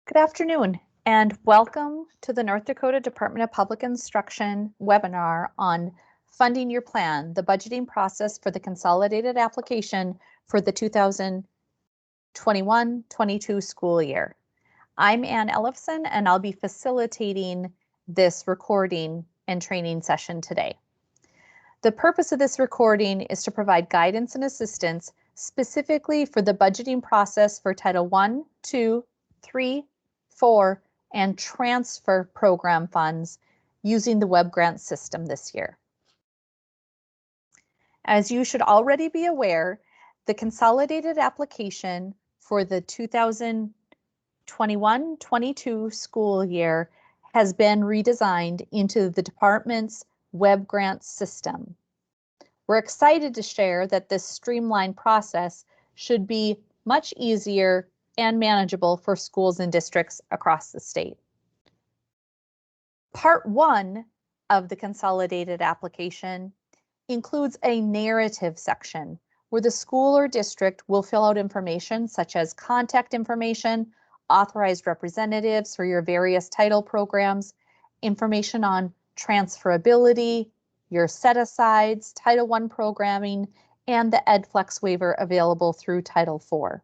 Good afternoon, and welcome to the North Dakota Department of Public Instruction webinar on Funding Your Plan, the budgeting process for the consolidated application for the 2021-22 school year. I'm Ann Ellefson, and I'll be facilitating this recording and training session today. The purpose of this recording is to provide guidance and assistance specifically for the budgeting process for Title I, II, III, 4, and transfer program funds using the web grant system this year. As you should already be aware, the consolidated application for the 2021-22 school year has been redesigned into the department's web grant system. We're excited to share that this streamlined process should be much easier and manageable for schools and districts across the state. Part 1 of the consolidated application includes a narrative section where the school or district will fill out information such as contact information, authorized representatives for your various title programs, information on transferability, your set-asides, Title I programming, and the EdFlex waiver available through Title IV.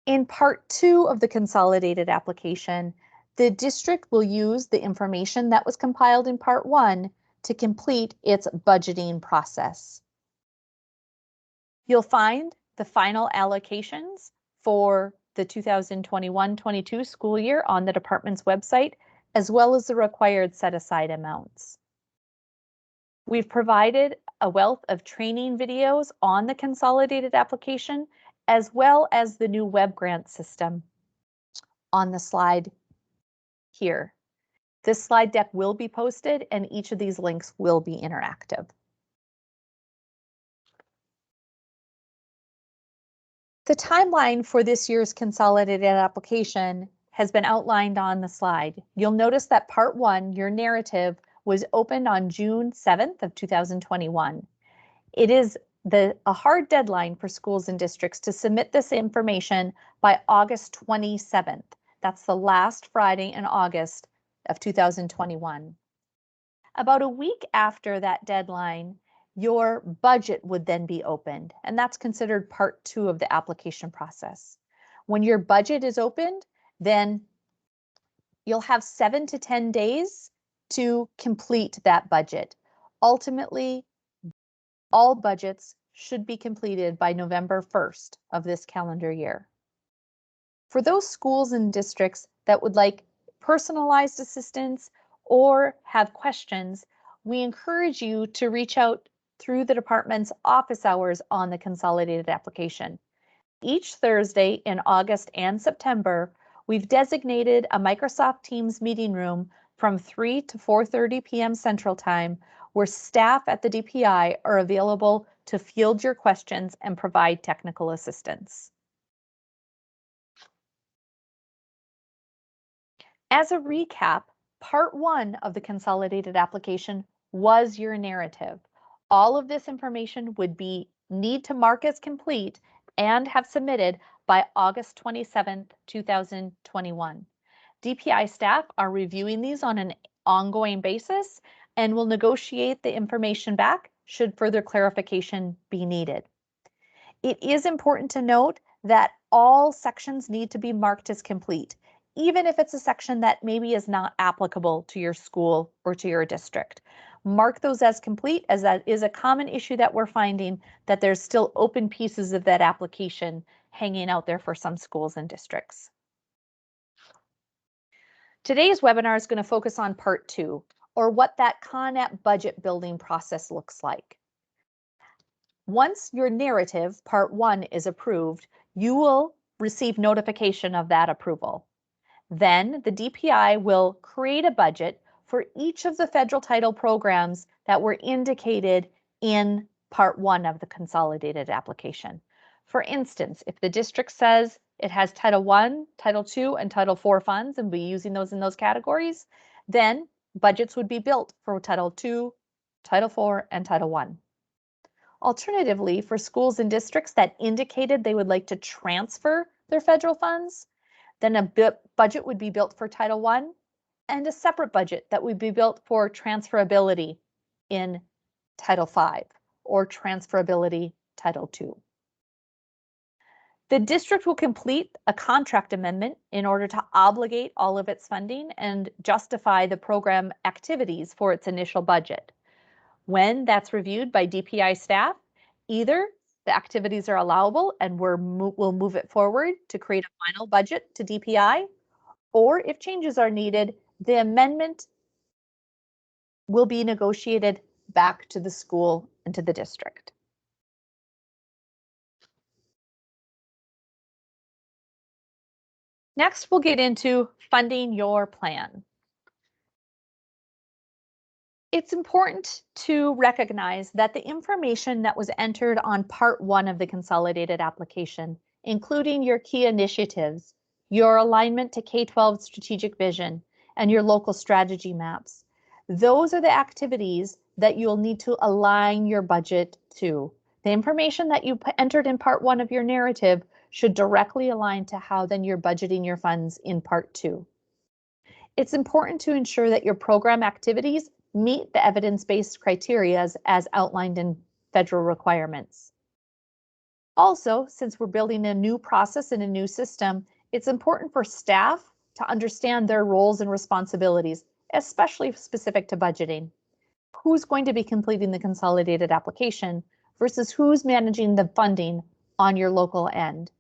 In Part 2 of the consolidated application, the district will use the information that was compiled in Part 1 to complete its budgeting process. You'll find the final allocations for the 2021-22 school year on the department's website, as well as the required set-aside amounts. We've provided a wealth of training videos on the consolidated application, as well as the new web grant system on the slide here. This slide deck will be posted, and each of these links will be interactive. The timeline for this year's consolidated application has been outlined on the slide. You'll notice that Part 1, your narrative, was opened on June 7th of 2021. It is a hard deadline for schools and districts to submit this information by August 27th. That's the last Friday in August of 2021. About a week after that deadline, your budget would then be opened, and that's considered Part 2 of the application process. When your budget is opened, then you'll have 7 to 10 days to complete that budget. Ultimately, all budgets should be completed by November 1st of this calendar year. For those schools and districts that would like personalized assistance or have questions, we encourage you to reach out through the department's office hours on the consolidated application. Each Thursday in August and September, we've designated a Microsoft Teams meeting room from 3 to 4:30 p.m. Central Time, where staff at the DPI are available to field your questions and provide technical assistance. As a recap, Part 1 of the consolidated application was your narrative. All of this information would need to mark as complete and have submitted by August 27th, 2021. DPI staff are reviewing these on an ongoing basis and will negotiate the information back should further clarification be needed. It is important to note that all sections need to be marked as complete, even if it's a section that maybe is not applicable to your school or to your district. Mark those as complete, as that is a common issue that we're finding, that there's still open pieces of that application hanging out there for some schools and districts. Today's webinar is going to focus on Part 2, or what that CONAP budget building process looks like. Once your narrative, Part 1, is approved, you will receive notification of that approval. Then the DPI will create a budget for each of the federal title programs that were indicated in Part 1 of the consolidated application. For instance, if the district says it has Title I, Title II, and Title IV funds and be using those in those categories, then budgets would be built for Title II, Title IV, and Title I. Alternatively, for schools and districts that indicated they would like to transfer their federal funds, Then a budget would be built for Title I and a separate budget that would be built for transferability in Title V or transferability Title II. The district will complete a contract amendment in order to obligate all of its funding and justify the program activities for its initial budget. When that's reviewed by DPI staff, either the activities are allowable and we'll move it forward to create a final budget to DPI, or if changes are needed, the amendment will be negotiated back to the school and to the district. Next, we'll get into funding your plan. It's important to recognize that the information that was entered on Part 1 of the consolidated application, including your key initiatives, your alignment to K-12 strategic vision, and your local strategy maps, those are the activities that you'll need to align your budget to. The information that you entered in Part 1 of your narrative should directly align to how then you're budgeting your funds in Part 2. It's important to ensure that your program activities meet the evidence-based criteria as outlined in federal requirements. Also, since we're building a new process and a new system, it's important for staff to understand their roles and responsibilities, especially specific to budgeting. Who's going to be completing the consolidated application versus who's managing the funding on your local end.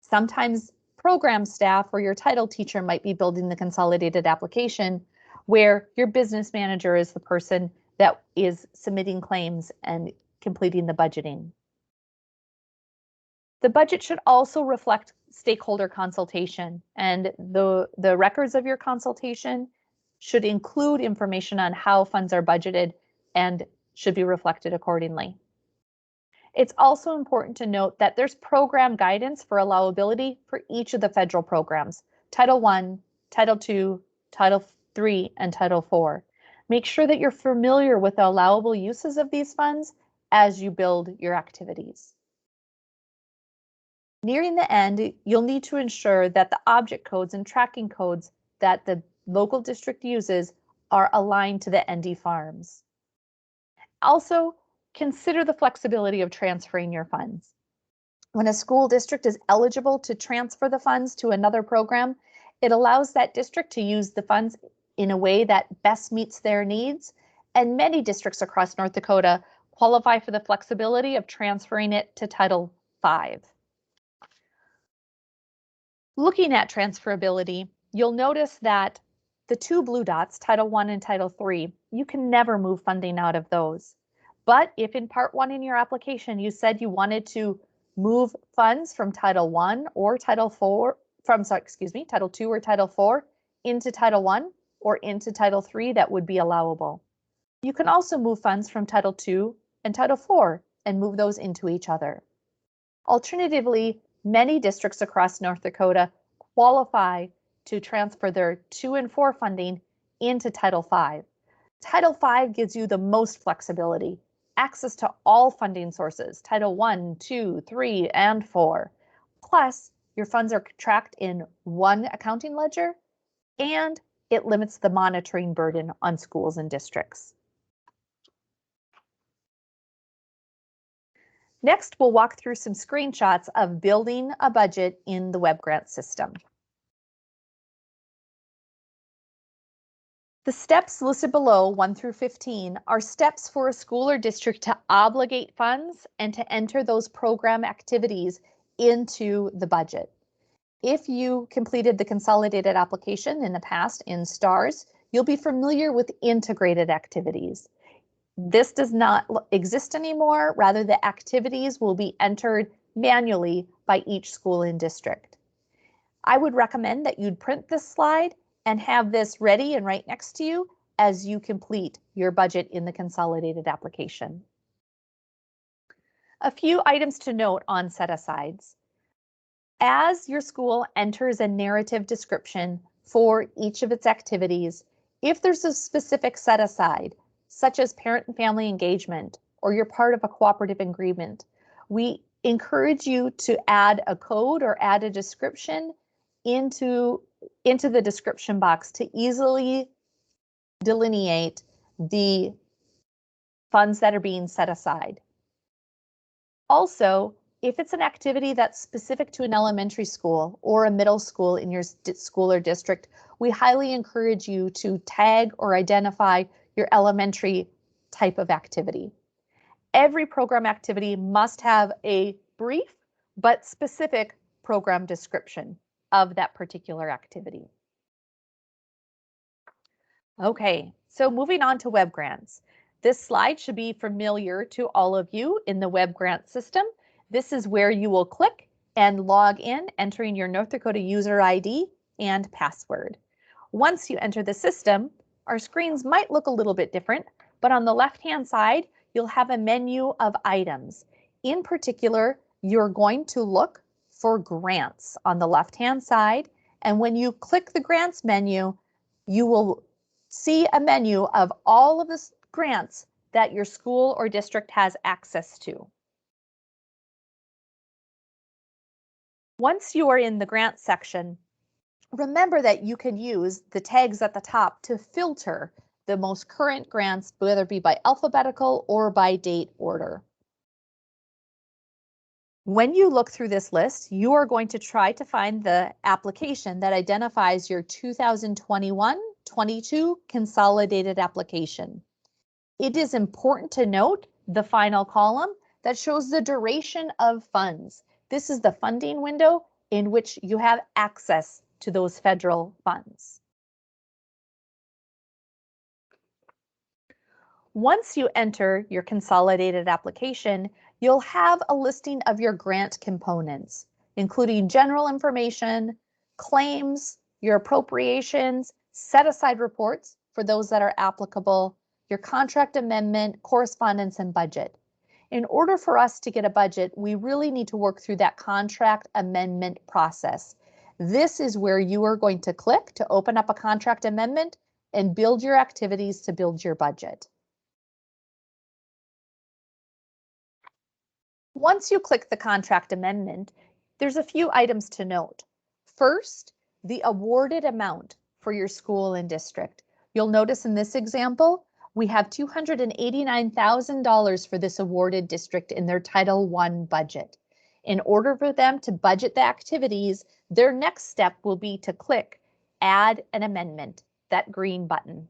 Sometimes program staff or your title teacher might be building the consolidated application, where your business manager is the person that is submitting claims and completing the budgeting. The budget should also reflect stakeholder consultation, and the records of your consultation should include information on how funds are budgeted and should be reflected accordingly. It's also important to note that there's program guidance for allowability for each of the federal programs, Title I, Title II, Title III, and Title IV. Make sure that you're familiar with the allowable uses of these funds as you build your activities. Nearing the end, you'll need to ensure that the object codes and tracking codes that the local district uses are aligned to the ND Farms. Also, consider the flexibility of transferring your funds. When a school district is eligible to transfer the funds to another program, it allows that district to use the funds in a way that best meets their needs, and many districts across North Dakota qualify for the flexibility of transferring it to Title V. Looking at transferability, you'll notice that the two blue dots, Title I and Title III, you can never move funding out of those. But if in Part 1 in your application you said you wanted to move funds from Title I or Title IV, Title II or Title IV into Title I or into Title III, that would be allowable. You can also move funds from Title II and Title IV and move those into each other. Alternatively, many districts across North Dakota qualify to transfer their 2 and 4 funding into Title V. Title V gives you the most flexibility, access to all funding sources, Title I, II, III, and IV. Plus, your funds are tracked in one accounting ledger, and it limits the monitoring burden on schools and districts. Next, we'll walk through some screenshots of building a budget in the web grant system. The steps listed below, 1 through 15, are steps for a school or district to obligate funds and to enter those program activities into the budget. If you completed the consolidated application in the past in STARS, you'll be familiar with integrated activities. This does not exist anymore. Rather, the activities will be entered manually by each school and district. I would recommend that you'd print this slide and have this ready and right next to you as you complete your budget in the consolidated application. A few items to note on set-asides. As your school enters a narrative description for each of its activities, if there's a specific set-aside, such as parent and family engagement, or you're part of a cooperative agreement, we encourage you to add a code or add a description into the description box to easily delineate the funds that are being set aside. Also, if it's an activity that's specific to an elementary school or a middle school in your school or district, we highly encourage you to tag or identify your elementary type of activity. Every program activity must have a brief but specific program description of that particular activity. Okay, so moving on to web grants. This slide should be familiar to all of you in the web grant system. This is where you will click and log in, entering your North Dakota user ID and password. Once you enter the system, our screens might look a little bit different, but on the left-hand side, you'll have a menu of items. In particular, you're going to look for grants on the left-hand side, and when you click the grants menu, you will see a menu of all of the grants that your school or district has access to. Once you are in the grant section, remember that you can use the tags at the top to filter the most current grants, whether it be by alphabetical or by date order. When you look through this list, you are going to try to find the application that identifies your 2021-22 consolidated application. It is important to note the final column that shows the duration of funds. This is the funding window in which you have access to those federal funds. Once you enter your consolidated application, you'll have a listing of your grant components, including general information, claims, your appropriations, set-aside reports for those that are applicable, your contract amendment, correspondence, and budget. In order for us to get a budget, we really need to work through that contract amendment process. This is where you are going to click to open up a contract amendment and build your activities to build your budget. Once you click the contract amendment, there's a few items to note. First, the awarded amount for your school and district. You'll notice in this example, we have $289,000 for this awarded district in their Title I budget. In order for them to budget the activities, their next step will be to click Add an Amendment, that green button.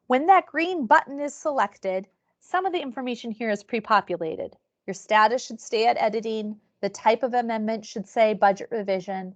When that green button is selected, some of the information here is pre-populated. Your status should stay at editing, the type of amendment should say budget revision,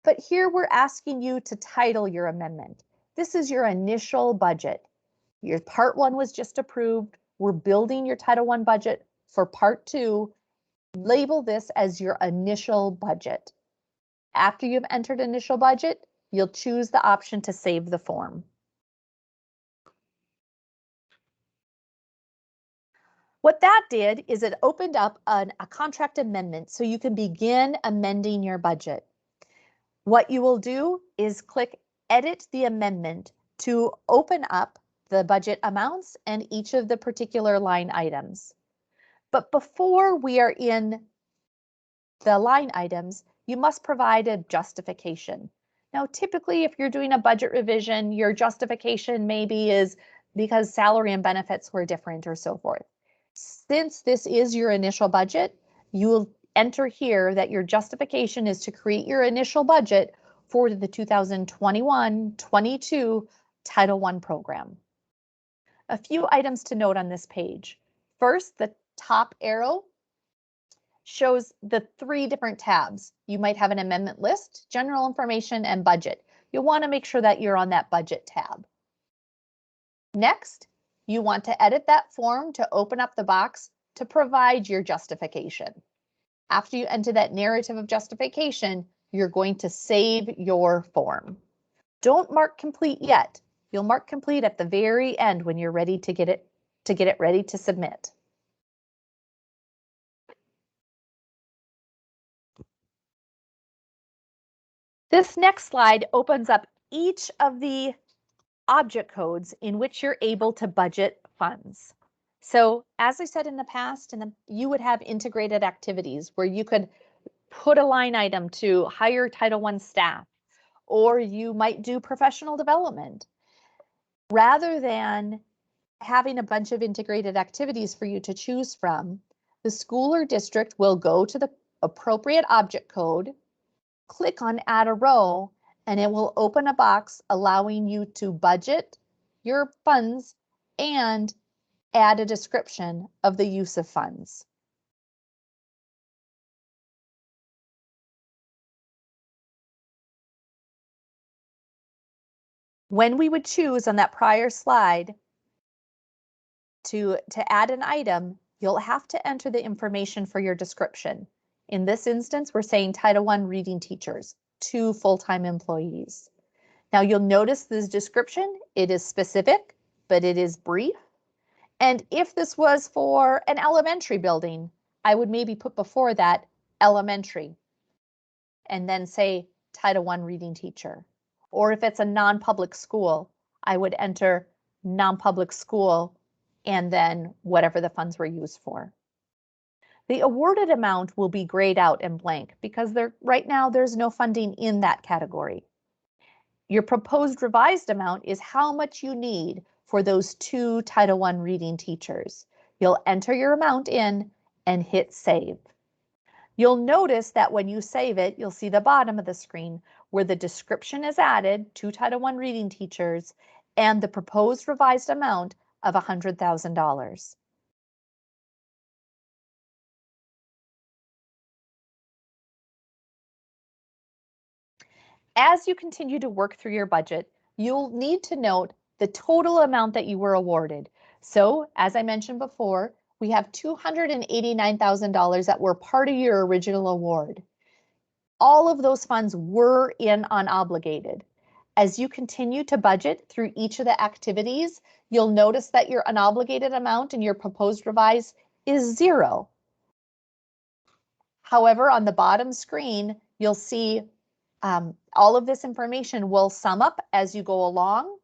but here we're asking you to title your amendment. This is your initial budget. Your Part 1 was just approved. We're building your Title I budget for Part 2. Label this as your initial budget. After you've entered initial budget, you'll choose the option to save the form. What that did is it opened up a contract amendment so you can begin amending your budget. What you will do is click Edit the Amendment to open up the budget amounts and each of the particular line items. But before we are in the line items, you must provide a justification. Now, typically, if you're doing a budget revision, your justification maybe is because salary and benefits were different or so forth. Since this is your initial budget, you will enter here that your justification is to create your initial budget for the 2021-22 Title I program. A few items to note on this page. First, the top arrow shows the 3 different tabs. You might have an amendment list, general information, and budget. You'll want to make sure that you're on that budget tab. Next, you want to edit that form to open up the box to provide your justification. After you enter that narrative of justification, you're going to save your form. Don't mark complete yet. You'll mark complete at the very end when you're ready to get it ready to submit. This next slide opens up each of the object codes in which you're able to budget funds. So as I said in the past, you would have integrated activities where you could put a line item to hire Title I staff, or you might do professional development. Rather than having a bunch of integrated activities for you to choose from, the school or district will go to the appropriate object code, click on Add a Row, and it will open a box allowing you to budget your funds and add a description of the use of funds. When we would choose on that prior slide to add an item, you'll have to enter the information for your description. In this instance, we're saying Title I reading teachers, 2 full-time employees. Now you'll notice this description, it is specific, but it is brief. And if this was for an elementary building, I would maybe put before that elementary and then say Title I reading teacher. Or if it's a non-public school, I would enter non-public school and then whatever the funds were used for. The awarded amount will be grayed out and blank because right now there's no funding in that category. Your proposed revised amount is how much you need for those 2 Title I reading teachers. You'll enter your amount in and hit save. You'll notice that when you save it, you'll see the bottom of the screen where the description is added, 2 Title I reading teachers, and the proposed revised amount of $100,000. As you continue to work through your budget, you'll need to note the total amount that you were awarded. So, as I mentioned before, we have $289,000 that were part of your original award. All of those funds were in unobligated. As you continue to budget through each of the activities, you'll notice that your unobligated amount in your proposed revise is 0. However, on the bottom screen, you'll see all of this information will sum up as you go along,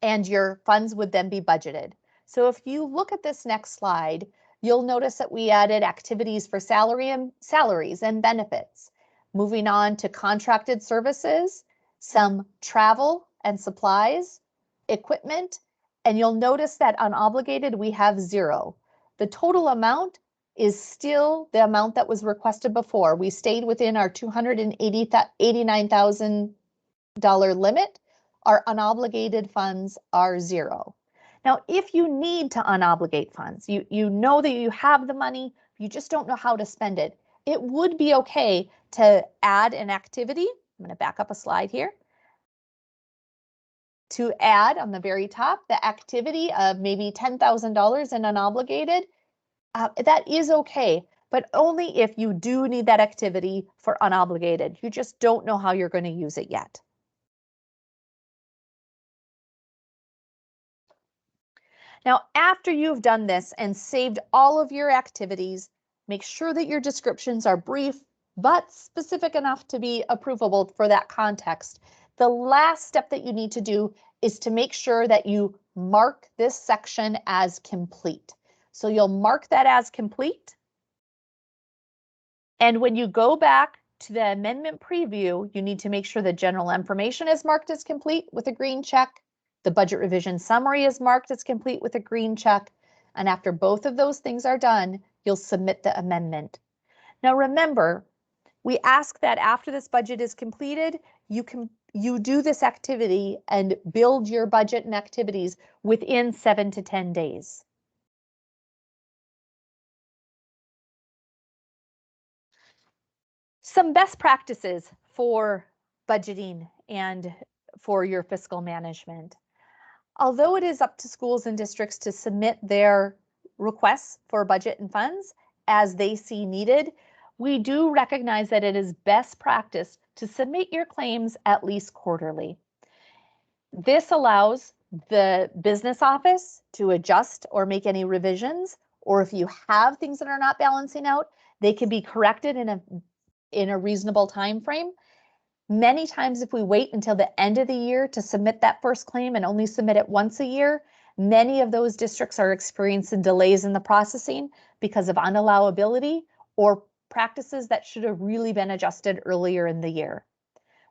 and your funds would then be budgeted. So if you look at this next slide, you'll notice that we added activities for salaries and benefits. Moving on to contracted services, some travel and supplies, equipment, and you'll notice that unobligated we have 0. The total amount is still the amount that was requested before. We stayed within our $289,000 limit. Our unobligated funds are 0. Now, if you need to unobligate funds, you know that you have the money, you just don't know how to spend it, it would be okay to add an activity. I'm going to back up a slide here. To add on the very top, the activity of maybe $10,000 in unobligated, that is okay, but only if you do need that activity for unobligated. You just don't know how you're going to use it yet. Now, after you've done this and saved all of your activities, make sure that your descriptions are brief but specific enough to be approvable for that context. The last step that you need to do is to make sure that you mark this section as complete. So you'll mark that as complete. And when you go back to the amendment preview, you need to make sure the general information is marked as complete with a green check. The budget revision summary is marked as complete with a green check. And after both of those things are done, you'll submit the amendment. Now remember, we ask that after this budget is completed, you do this activity and build your budget and activities within 7 to 10 days. Some best practices for budgeting and for your fiscal management. Although it is up to schools and districts to submit their requests for budget and funds as they see needed, we do recognize that it is best practice to submit your claims at least quarterly. This allows the business office to adjust or make any revisions, or if you have things that are not balancing out, they can be corrected in a reasonable time frame. Many times if we wait until the end of the year to submit that first claim and only submit it once a year, many of those districts are experiencing delays in the processing because of unallowability or practices that should have really been adjusted earlier in the year.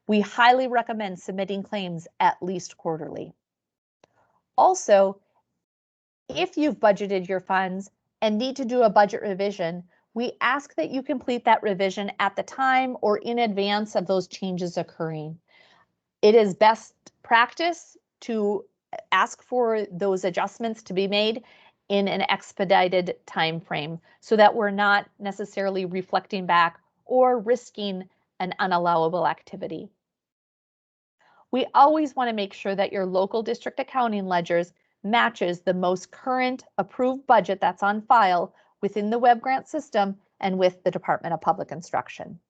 We highly recommend submitting claims at least quarterly. Also, if you've budgeted your funds and need to do a budget revision, we ask that you complete that revision at the time or in advance of those changes occurring. It is best practice to ask for those adjustments to be made in an expedited time frame so that we're not necessarily reflecting back or risking an unallowable activity. We always want to make sure that your local district accounting ledgers matches the most current approved budget that's on file within the web grant system and with the Department of Public Instruction.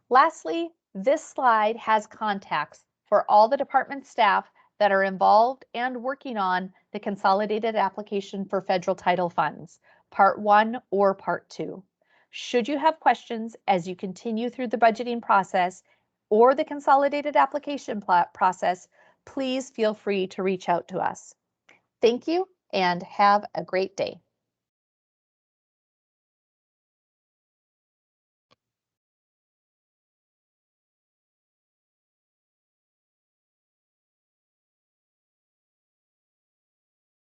Lastly, this slide has contacts for all the department staff that are involved and working on the consolidated application for federal title funds, Part 1 or Part 2. Should you have questions as you continue through the budgeting process or the consolidated application process, please feel free to reach out to us. Thank you and have a great day.